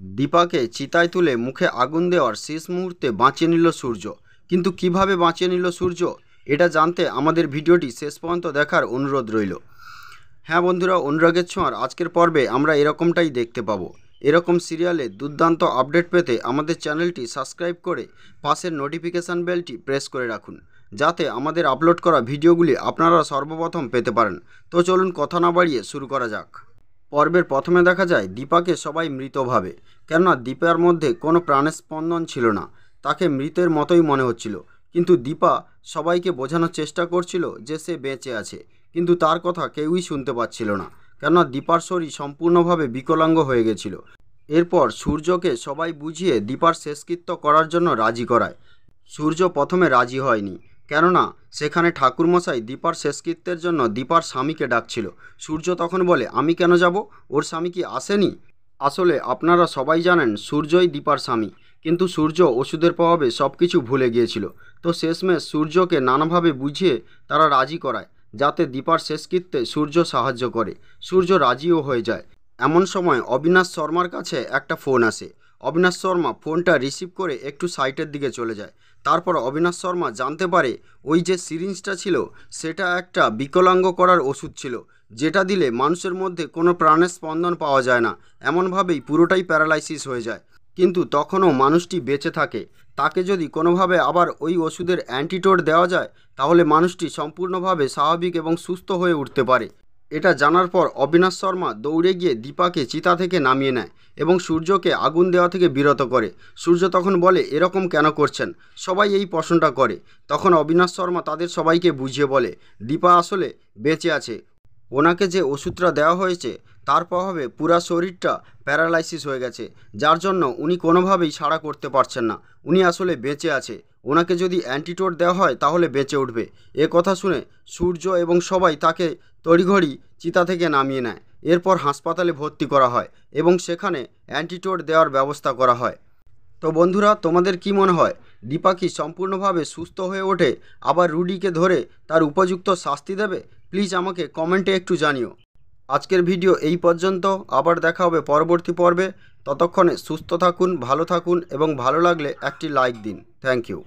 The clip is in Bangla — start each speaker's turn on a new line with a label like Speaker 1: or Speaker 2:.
Speaker 1: দীপাকে চিতায় তুলে মুখে আগুন দেওয়ার শেষ মুহূর্তে বাঁচিয়ে নিল সূর্য। কিন্তু কিভাবে বাঁচিয়ে নিল সূর্য, এটা জানতে আমাদের ভিডিওটি শেষ পর্যন্ত দেখার অনুরোধ রইল। হ্যাঁ বন্ধুরা, অনুরাগের ছোঁয়ার আজকের পর্বে আমরা এরকমটাই দেখতে পাবো। এরকম সিরিয়ালে দুর্দান্ত আপডেট পেতে আমাদের চ্যানেলটি সাবস্ক্রাইব করে পাশের নোটিফিকেশান বেলটি প্রেস করে রাখুন, যাতে আমাদের আপলোড করা ভিডিওগুলি আপনারা সর্বপ্রথম পেতে পারেন। তো চলুন কথা না বাড়িয়ে শুরু করা যাক। পর্বের প্রথমে দেখা যায় দীপাকে সবাই মৃত ভাবে, কেননা দীপার মধ্যে কোনো প্রাণের স্পন্দন ছিল না, তাকে মৃতের মতোই মনে হচ্ছিল। কিন্তু দীপা সবাইকে বোঝানোর চেষ্টা করছিল যে সে বেঁচে আছে, কিন্তু তার কথা কেউই শুনতে পাচ্ছিল না, কেননা দীপার শরীর সম্পূর্ণভাবে বিকলাঙ্গ হয়ে গেছিল। এরপর সূর্যকে সবাই বুঝিয়ে দীপার শেষকৃত্য করার জন্য রাজি করায়। সূর্য প্রথমে রাজি হয়নি, কেননা সেখানে ঠাকুরমশাই দীপার শেষকৃত্যের জন্য দীপার স্বামীকে ডাকছিল। সূর্য তখন বলে, আমি কেন যাব, ওর স্বামী কি আসেনি? আসলে আপনারা সবাই জানেন সূর্যই দীপার স্বামী, কিন্তু সূর্য ওষুধের প্রভাবে সব কিছু ভুলে গিয়েছিল। তো শেষমেশ সূর্যকে নানাভাবে বুঝিয়ে তারা রাজি করায়, যাতে দীপার শেষকৃত্যে সূর্য সাহায্য করে। সূর্য রাজিও হয়ে যায়। এমন সময় অবিনাশ শর্মার কাছে একটা ফোন আসে। অবিনাশ শর্মা ফোনটা রিসিভ করে একটু সাইটের দিকে চলে যায়। তারপর অবিনাশ শর্মা জানতে পারে ওই যে সিরিঞ্জটা ছিল সেটা একটা বিকলাঙ্গ করার ওষুধ ছিল, যেটা দিলে মানুষের মধ্যে কোনো প্রাণের স্পন্দন পাওয়া যায় না, এমনভাবেই পুরোটাই প্যারালাইসিস হয়ে যায়। কিন্তু তখনও মানুষটি বেঁচে থাকে। তাকে যদি কোনোভাবে আবার ওই ওষুধের অ্যান্টিডোট দেওয়া যায়, তাহলে মানুষটি সম্পূর্ণভাবে স্বাভাবিক এবং সুস্থ হয়ে উঠতে পারে। এটা জানার পর অবিনাশ শর্মা দৌড়ে গিয়ে দীপাকে চিতা থেকে নামিয়ে নেয় এবং সূর্যকে আগুন দেওয়া থেকে বিরত করে। সূর্য তখন বলে, এরকম কেন করছেন? সবাই এই প্রশ্নটা করে। তখন অবিনাশ শর্মা তাদের সবাইকে বুঝিয়ে বলে, দীপা আসলে বেঁচে আছে। ওনাকে যে ওষুধটা দেওয়া হয়েছে তার প্রভাবে পুরা শরীরটা প্যারালাইসিস হয়ে গেছে, যার জন্য উনি কোনোভাবেই ছাড়া করতে পারছেন না। উনি আসলে বেঁচে আছে। ওনাকে যদি অ্যান্টিডোট দেওয়া হয় তাহলে বেঁচে উঠবে। এ কথা শুনে সূর্য এবং সবাই তাকে তড়িঘড়ি চিতা থেকে নামিয়ে নেয়। এরপর হাসপাতালে ভর্তি করা হয় এবং সেখানে অ্যান্টিডোট দেওয়ার ব্যবস্থা করা হয়। তো বন্ধুরা, তোমাদের কি মনে হয়, দীপা কি সম্পূর্ণভাবে সুস্থ হয়ে ওঠে, আবার রুডিকে ধরে তার উপযুক্ত শাস্তি দেবে? প্লিজ আমাকে কমেন্টে একটু জানিও। আজকের ভিডিও এই পর্যন্ত, আবার দেখা হবে পরবর্তী পর্বে। ততক্ষণে সুস্থ থাকুন, ভালো থাকুন এবং ভালো লাগলে একটি লাইক দিন। Thank you.